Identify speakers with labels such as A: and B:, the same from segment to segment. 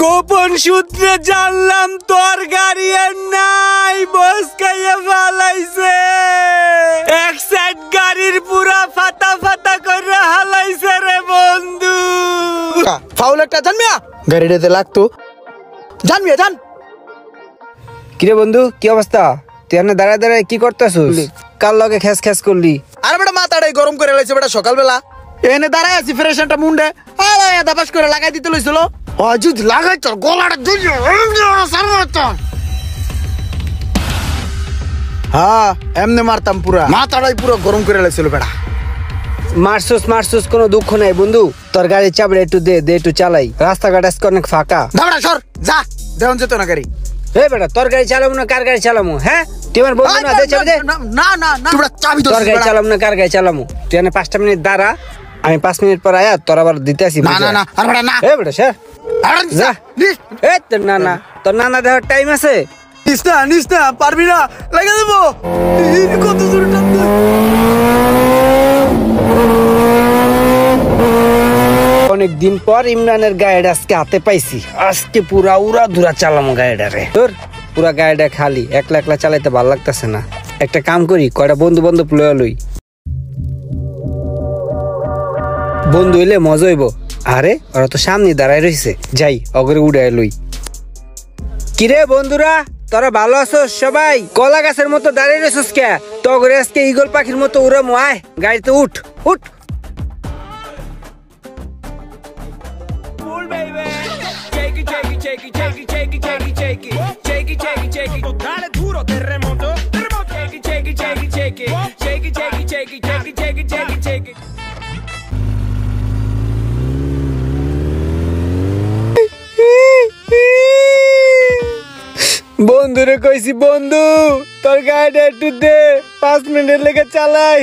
A: গোপন সূত্রে জানলাম তোর গাড়ি আর নাই, বস খাইয়ে ফালাইছে। এক সাইড গাড়ির পুরা ফাটা ফাটা করে হালাইছে রে বন্ধু।
B: ফাউল একটা জানমিয়া গাড়িটাতে লাগতো, জানমিয়া জান।
A: কিরে বন্ধু, কি অবস্থা? তুই এখানে দাঁড়ায় দাঁড়ায় কি করতেছিস? কার লগে খেস খেস করলি?
B: আরে বেটা মাথাটাই গরম করে লাইছে বেটা, সকালবেলা এনে দাঁড়ায় আছি ফ্রেশ একটা মুন্ডে আরে দাবাস করে লাগাই দিতে লইছিল। অযুত লাগাই তোর গলাটা দুইটা সারমাতাম। হ্যাঁ এমনি মারতাম, পুরা মাথাটাই পুরো গরম করে লাইছিল বেটা।
A: মারছুস মারছুস কোনো দুঃখ নাই বন্ধু, তোর গাড়ির চাবি একটু দে, একটু চালাই। রাস্তাঘাট আজকে অনেক ফাঁকা।
B: দাঁড়া সর যা, দেওয়ান যেত না গাড়ি।
A: এই বেটা তোর গাড়ি চালাবো না কার গাড়ি চালামু? হ্যাঁ তুই আমার বন্ধু না, দে চাবি দে।
B: না না না তোরা চাবি দে।
A: তোর গাড়ি চালাবো না কার গাড়ি চালামু? তুই এখানে 5টা মিনিট দাঁড়া, আমি 5 মিনিট পর আয়া তোর আবার দিতে আসি।
B: না না না আর বেটা না।
A: এই বেটা স্যার যা। এই তোর নানা, তোর নানা দেওয়ার টাইম আছে?
B: নিস না পারবি না, লাগা দেবো। কত দূর টানতে।
A: অনেকদিন পর ইমরানের গাড়িটা আজকে হাতে পাইছি। আজকে পুরা উড়া ধুরা চালামো গাড়িটা রে। তোর পুরা গাড়িটা খালি, একলা একলা চালাইতে ভালো লাগতেছে না। একটা কাম করি, কয়টা বন্ধু বান্ধব লইয়া লই। বন্ধু হইলে মজা হইব। আরে ওরা তো সামনে দাঁড়ায় রয়েছে, যাই অগরে উড়াই লই। কিরে বন্ধুরা, তোরা ভালো আছো সবাই? কলা গাছের মতো দাঁড়িয়ে রয়েছিস কে? তগরে আজকে ইগল পাখির মতো উড়ামো। আয় গাড়িতে উঠ উঠ। বন্ধুরে কইছি, বন্ধু তোর গাড়িটা একটু দে, 5 মিনিটের লেগে চালাই।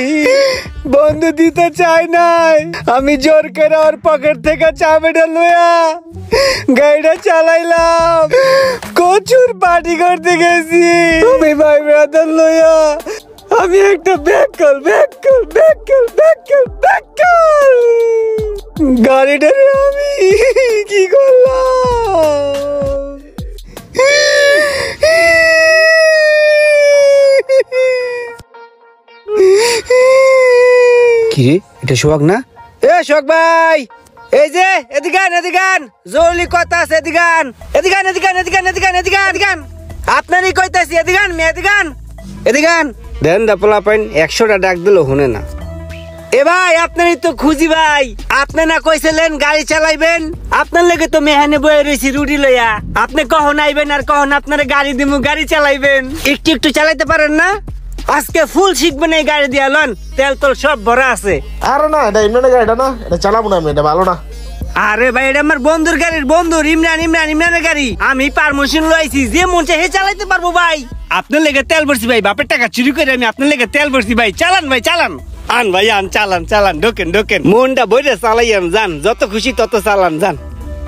A: বন্ধু দিতে চাই নাই, আমি জোর করে ওর পকেট থেকে চাবিটা লইয়া গাড়িটা চালাইলাম। কচুর পার্টি করতে গেছি আমি ভাই ব্রাদার লইয়া। আমি একটা ব্যাকল গাড়িটারে আমি কি করলাম? কি এটা সোহাগ না? এ সোহাগ ভাই, এই যে এদিকান জরুরি কথা আছে। এদিকান আপনারই কইতাছি। এদিকান দেন দা পোলা পাইন 100টা ডাক দিল শুনে না। এ ভাই আপনারই তো খুঁজি ভাই, আপনি না কইছিলেন গাড়ি চালাইবেন? আপনার লেগে তো মেহানে বয়ে রয়েছি রুটি লইয়া। আপনি কখন আইবেন আর কখন আপনার গাড়ি দিমু, গাড়ি চালাইবেন? একটু চালাইতে পারেন না? আজকে ফুল শিখবেন এই গাড়ি দিয়া, লন তেল তোল সব ভরা আছে।
B: আরে না এটা ইমরানের গাড়িটা না, এটা চালাবো না আমি, এটা ভালো না।
A: আরে ভাই এটা আমার বন্ধুর গাড়ির, বন্ধুর ইমরানের গাড়ি। আমি পারমিশন লইছি, যে মন চাই হে চালাইতে পারবো ভাই। আপনার লেগে তেল ভরছি ভাই, বাপের টাকা চুরি করে আমি আপনার লেগে তেল ভরছি ভাই। চালান ভাই চালান, আন ভাই আন, চালান ঢোকেন মনটা বইরে চালাইয়ান, যান যত খুশি তত চালান, যান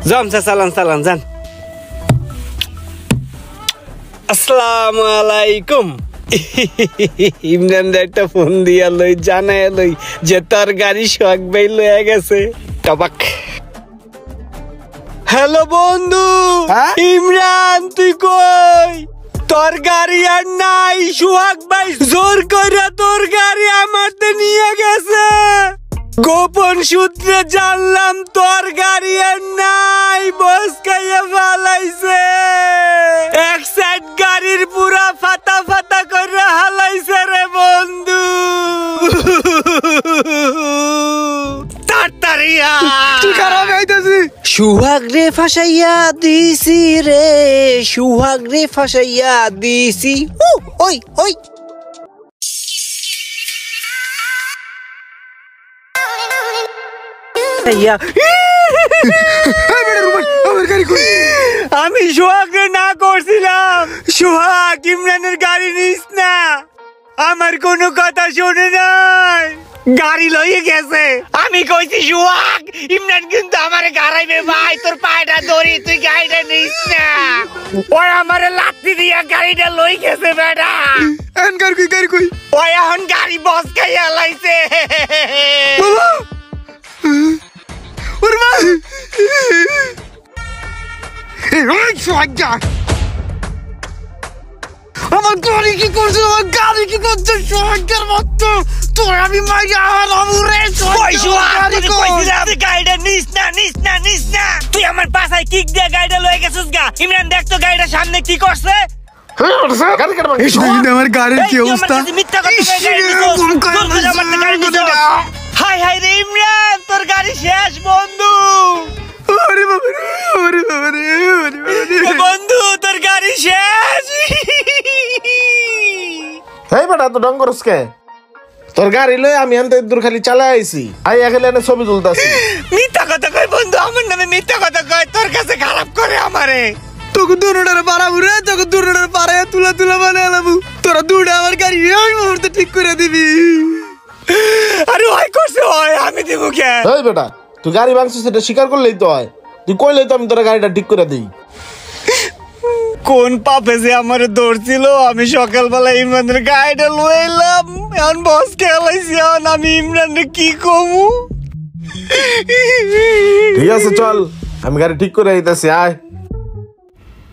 A: জমসা চালান যান। আসসালামু আলাইকুম। ইমরান একটা ফোন দিয়া লই, জানায় লই যে তোর গাড়ি সোহাগ ভাই লইয়া গেছে। টবাক। হ্যালো বন্ধু। ইমরান তুই কই? তোর গাড়ি আর নাই, সোহাগ ভাই জোর করে তোর গাড়ি আমারতে নিয়ে গেছে। গোপন সূত্রে জানলাম তোর গাড়ি আর নাই, বস খাইয়ে ফালাইছে। এক সাইড গাড়ির পুরা ফাটা ফাটা করে হালাইছে রে বন্ধু। তাড়াতাড়িয়া
B: তুই খারাপ হইতাছিস।
A: সোহাগ রে ফাঁসাইয়া দিছি রে, সোহাগ রে ফাঁসাইয়া দিছি। ওই আমি সোহাগকে না করছিলাম। সোহাগ ইমরানের গাড়ি নিস না, আমার কোনো কথা শোনে নাই। গাড়ি লইয়ে গেছে। আমি কইছি সুহাগ ইমরান কিন্তু আমারে গাড়াইবে ভাই, তোর পায়টা ধরি, তুই গাড়িটা নিস না। ওই আমারে লাত্তি দিয়া গাড়িটা লই গেছে বেটা।
B: এখন গাড়ি কই
A: ওই এখন গাড়ি বস খাইয়া লাইছে।
B: বাবা ওরে মা ওই সোজা আমার গাড়ি কি করছে, আমার গাড়ি কি করছে সোজার মতো। তোর আমি মাইয়া আমরে
A: কই সুহাগ তুই কইছিস তুই গাড়িটা নিস না নিস না নিস না। তুই আমার পাছায় কিক দিয়ে গাড়িটা লয়ে গেছিস গা। ইমরান দেখ তো গাড়িটা সামনে কি করছে।
B: আমার গাড়ির কি অবস্থা।
A: হাই হাই রে ইমরান, তোর গাড়ি শেষ বন্ধু। বন্ধু তোর গাড়ি শেষ।
C: এই বেটা তো ডং করস কে? তোর গাড়ি লই আমি আনতে দূর খালি চালা আইছি, আই এখানে এনে ছবি তুলতাছি।
A: মিথ্যা কথা কই বন্ধু, আমার নামে মিথ্যা কথা কয়, তোর কাছে খারাপ করে আমারে।
B: তোকে দুটার পাড়াবো রে, তোকে দুটার পাড়ায় তুলা তুলা বানালাম। তোরা দুটা আমার গাড়ি এই মুহূর্তে ঠিক করে দিবি।
A: আরে ওই করছে ওই, আমি দিব কে?
C: এই বেটা তুই গাড়ি ভাঙছিস সেটা স্বীকার করলেই তো হয়, তুই কইলেই তো আমি তোর গাড়িটা ঠিক করে দিই।
A: কোন পাপে যে আমার ধরছিল। আমি সকালবেলা ইমরানের গাড়িটা লইলাম, এখন বস খেলাইছি, এখন আমি ইমরানের কি কমু।
C: ঠিক আছে চল, আমি গাড়ি ঠিক করে দিতেছি, আয়।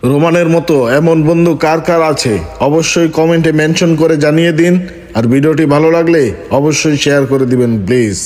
C: রোমানের মতো এমন বন্ধু কার কার আছে অবশ্যই কমেন্টে মেনশন করে জানিয়ে দিন। আর ভিডিওটি ভালো লাগলে অবশ্যই শেয়ার করে দিবেন প্লিজ।